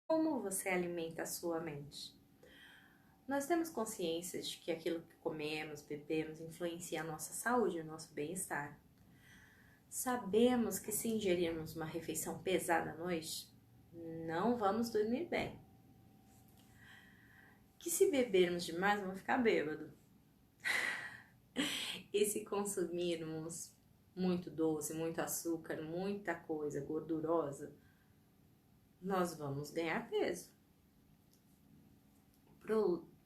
Como você alimenta a sua mente? Nós temos consciência de que aquilo que comemos, bebemos, influencia a nossa saúde e o nosso bem-estar. Sabemos que se ingerirmos uma refeição pesada à noite, não vamos dormir bem. Que se bebermos demais, vamos ficar bêbado. E se consumirmos muito doce, muito açúcar, muita coisa gordurosa, nós vamos ganhar peso.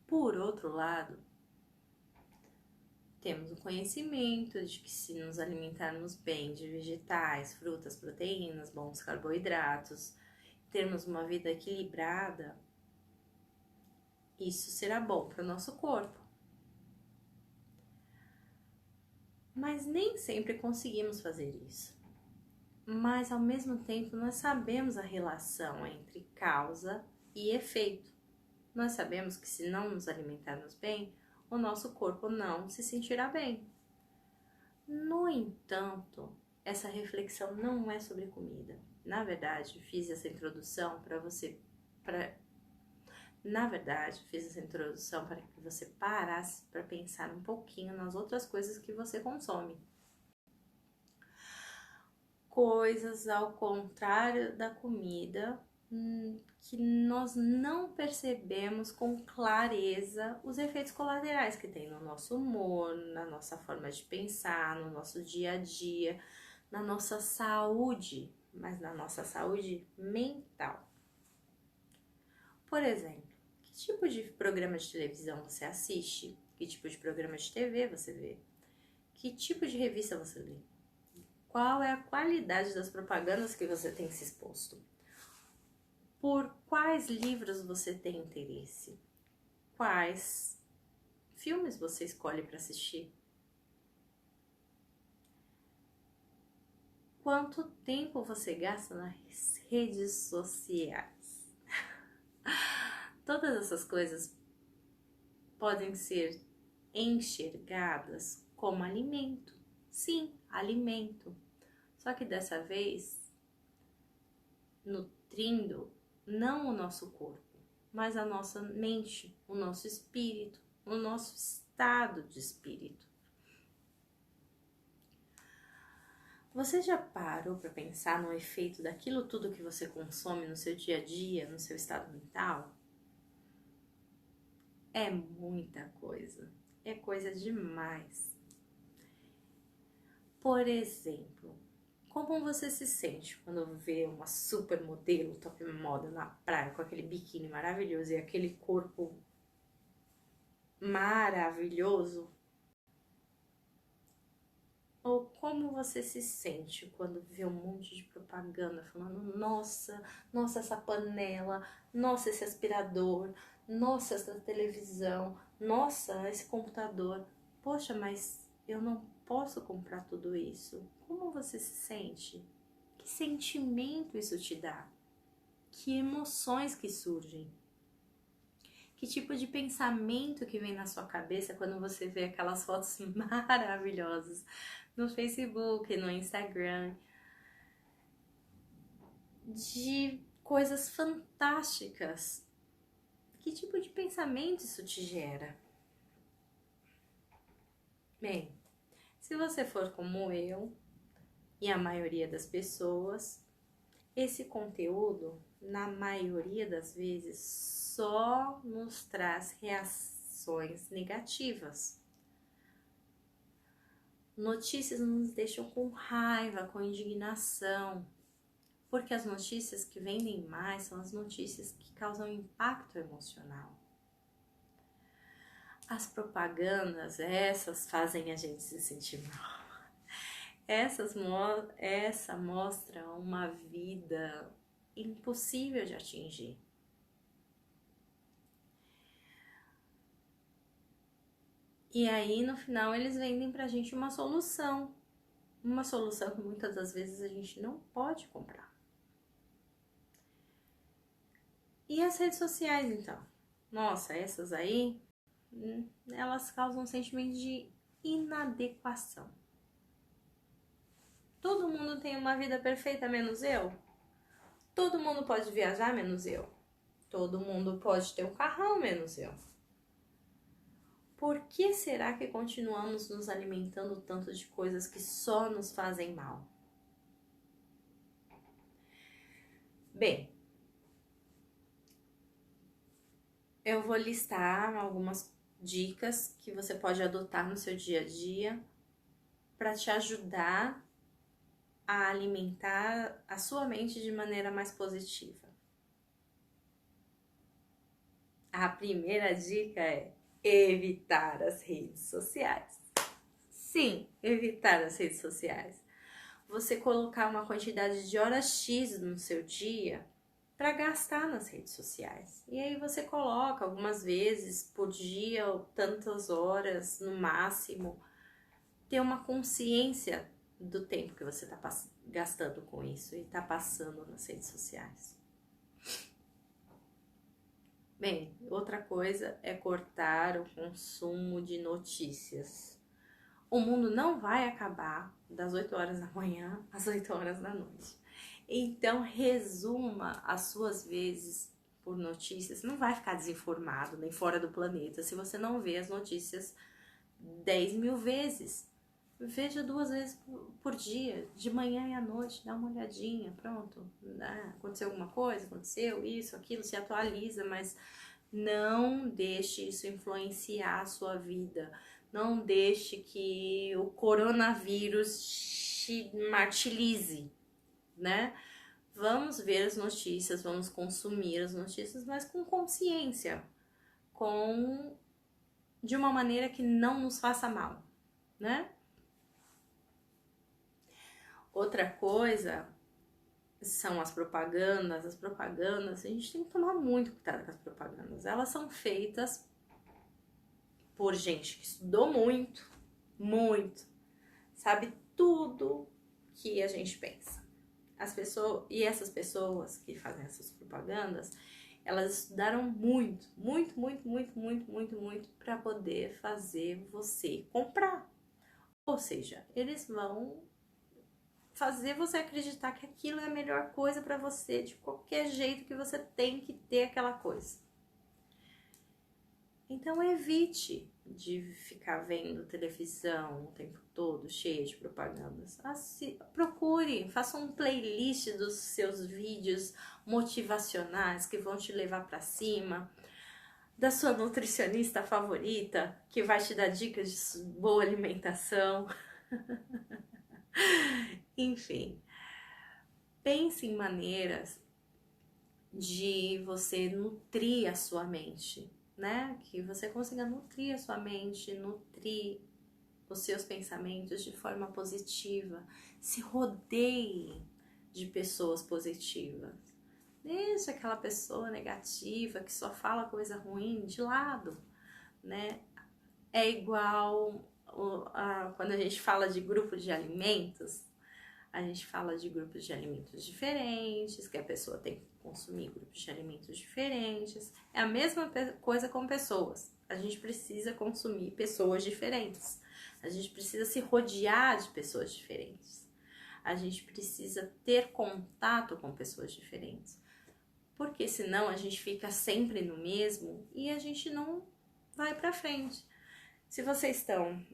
Por outro lado, temos o conhecimento de que se nos alimentarmos bem de vegetais, frutas, proteínas, bons carboidratos, termos uma vida equilibrada, isso será bom para o nosso corpo. Mas nem sempre conseguimos fazer isso. Mas ao mesmo tempo nós sabemos a relação entre causa e efeito. Nós sabemos que se não nos alimentarmos bem, o nosso corpo não se sentirá bem. No entanto, essa reflexão não é sobre comida. Na verdade, fiz essa introdução para que você parasse para pensar um pouquinho nas outras coisas que você consome. Coisas ao contrário da comida, que nós não percebemos com clareza os efeitos colaterais que tem no nosso humor, na nossa forma de pensar, no nosso dia a dia, na nossa saúde, mas na nossa saúde mental. Por exemplo, que tipo de programa de televisão você assiste? Que tipo de programa de TV você vê? Que tipo de revista você lê? Qual é a qualidade das propagandas que você tem se exposto? Por quais livros você tem interesse? Quais filmes você escolhe para assistir? Quanto tempo você gasta nas redes sociais? Todas essas coisas podem ser enxergadas como alimento. Sim, alimento. Só que dessa vez, nutrindo não o nosso corpo, mas a nossa mente, o nosso espírito, o nosso estado de espírito. Você já parou para pensar no efeito daquilo tudo que você consome no seu dia a dia, no seu estado mental? É muita coisa, é coisa demais. Por exemplo, como você se sente quando vê uma supermodelo top moda na praia com aquele biquíni maravilhoso e aquele corpo maravilhoso? Ou como você se sente quando vê um monte de propaganda falando: nossa essa panela, nossa esse aspirador, nossa essa televisão, nossa esse computador. Poxa, mas eu não posso comprar tudo isso. Como você se sente? Que sentimento isso te dá? Que emoções que surgem? Que tipo de pensamento que vem na sua cabeça quando você vê aquelas fotos maravilhosas no Facebook, no Instagram, de coisas fantásticas? Que tipo de pensamento isso te gera? Bem, se você for como eu e a maioria das pessoas, esse conteúdo, na maioria das vezes, só nos traz reações negativas. Notícias nos deixam com raiva, com indignação, porque as notícias que vendem mais são as notícias que causam impacto emocional. As propagandas, essas fazem a gente se sentir mal. Essa mostra uma vida impossível de atingir. E aí, no final, eles vendem pra gente uma solução. Uma solução que muitas das vezes a gente não pode comprar. E as redes sociais, então? Nossa, essas aí, elas causam um sentimento de inadequação. Todo mundo tem uma vida perfeita, menos eu? Todo mundo pode viajar, menos eu? Todo mundo pode ter um carrão, menos eu? Por que será que continuamos nos alimentando tanto de coisas que só nos fazem mal? Bem, eu vou listar algumas dicas que você pode adotar no seu dia a dia para te ajudar a alimentar a sua mente de maneira mais positiva. A primeira dica é evitar as redes sociais. Sim, evitar as redes sociais. Você colocar uma quantidade de horas X no seu dia para gastar nas redes sociais. E aí você coloca algumas vezes por dia, ou tantas horas no máximo, ter uma consciência do tempo que você está gastando com isso e está passando nas redes sociais. Bem, outra coisa é cortar o consumo de notícias. O mundo não vai acabar das 8 horas da manhã às 8 horas da noite. Então, resuma as suas vezes por notícias. Não vai ficar desinformado nem fora do planeta se você não vê as notícias 10.000 vezes. Veja 2 vezes por dia, de manhã e à noite, dá uma olhadinha, pronto. Aconteceu alguma coisa? Aconteceu isso, aquilo, se atualiza, mas não deixe isso influenciar a sua vida. Não deixe que o coronavírus te martirize, né? Vamos ver as notícias, vamos consumir as notícias, mas com consciência, de uma maneira que não nos faça mal, né? Outra coisa são as propagandas. As propagandas, a gente tem que tomar muito cuidado com as propagandas. Elas são feitas por gente que estudou muito, muito, sabe tudo que a gente pensa. E essas pessoas que fazem essas propagandas, elas estudaram muito, muito, muito, muito, muito, muito, muito para poder fazer você comprar. Ou seja, eles vão fazer você acreditar que aquilo é a melhor coisa para você, de qualquer jeito que você tem que ter aquela coisa. Então evite de ficar vendo televisão o tempo todo, cheia de propagandas. Procure, faça um playlist dos seus vídeos motivacionais que vão te levar para cima, da sua nutricionista favorita, que vai te dar dicas de boa alimentação. Enfim, pense em maneiras de você nutrir a sua mente, né? Que você consiga nutrir a sua mente, nutrir os seus pensamentos de forma positiva. Se rodeie de pessoas positivas. Deixa aquela pessoa negativa que só fala coisa ruim de lado, né? É igual quando a gente fala de grupo de alimentos, a gente fala de grupos de alimentos diferentes, que a pessoa tem que consumir grupos de alimentos diferentes. É a mesma coisa com pessoas. A gente precisa consumir pessoas diferentes. A gente precisa se rodear de pessoas diferentes. A gente precisa ter contato com pessoas diferentes. Porque senão a gente fica sempre no mesmo e a gente não vai pra frente. Se vocês estão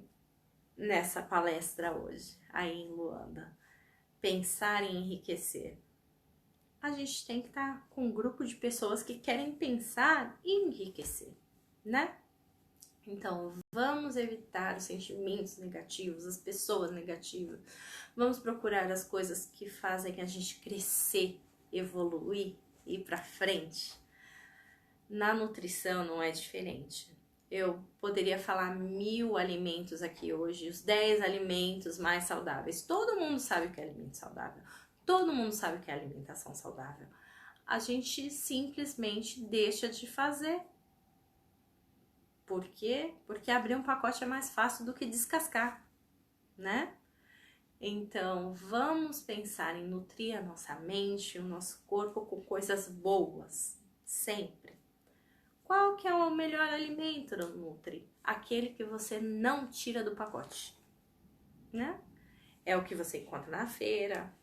nessa palestra hoje, aí em Luanda, pensar em enriquecer, a gente tem que estar com um grupo de pessoas que querem pensar em enriquecer, né? Então, vamos evitar os sentimentos negativos, as pessoas negativas. Vamos procurar as coisas que fazem a gente crescer, evoluir, ir pra frente. Na nutrição não é diferente. Eu poderia falar 1000 alimentos aqui hoje, os 10 alimentos mais saudáveis. Todo mundo sabe o que é alimento saudável. Todo mundo sabe o que é alimentação saudável. A gente simplesmente deixa de fazer. Por quê? Porque abrir um pacote é mais fácil do que descascar, né? Então, vamos pensar em nutrir a nossa mente, o nosso corpo com coisas boas, sempre. Qual que é o melhor alimento do Nutri? Aquele que você não tira do pacote, né? É o que você encontra na feira,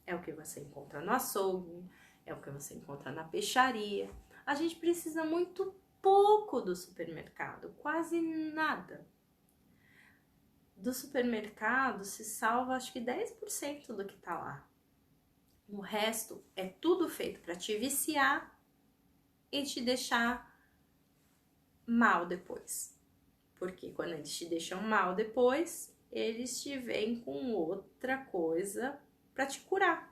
é o que você encontra no açougue, é o que você encontra na peixaria. A gente precisa muito pouco do supermercado, quase nada. Do supermercado se salva acho que 10% do que tá lá. O resto é tudo feito para te viciar e te deixar mal depois. Porque quando eles te deixam mal depois, eles te vêm com outra coisa para te curar,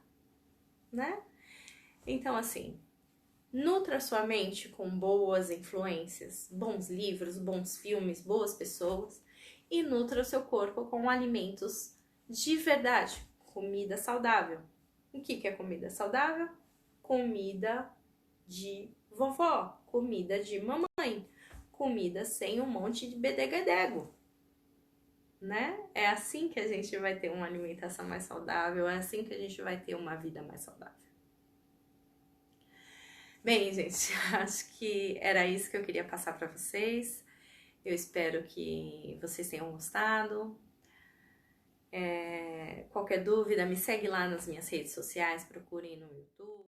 né? Então, assim, nutra sua mente com boas influências, bons livros, bons filmes, boas pessoas e nutra o seu corpo com alimentos de verdade, comida saudável. O que é comida saudável? Comida de vovó, comida de mamãe, comida sem um monte de bedegadego, né? É assim que a gente vai ter uma alimentação mais saudável, é assim que a gente vai ter uma vida mais saudável. Bem, gente, acho que era isso que eu queria passar para vocês. Eu espero que vocês tenham gostado. Qualquer dúvida, me segue lá nas minhas redes sociais, procurem no YouTube.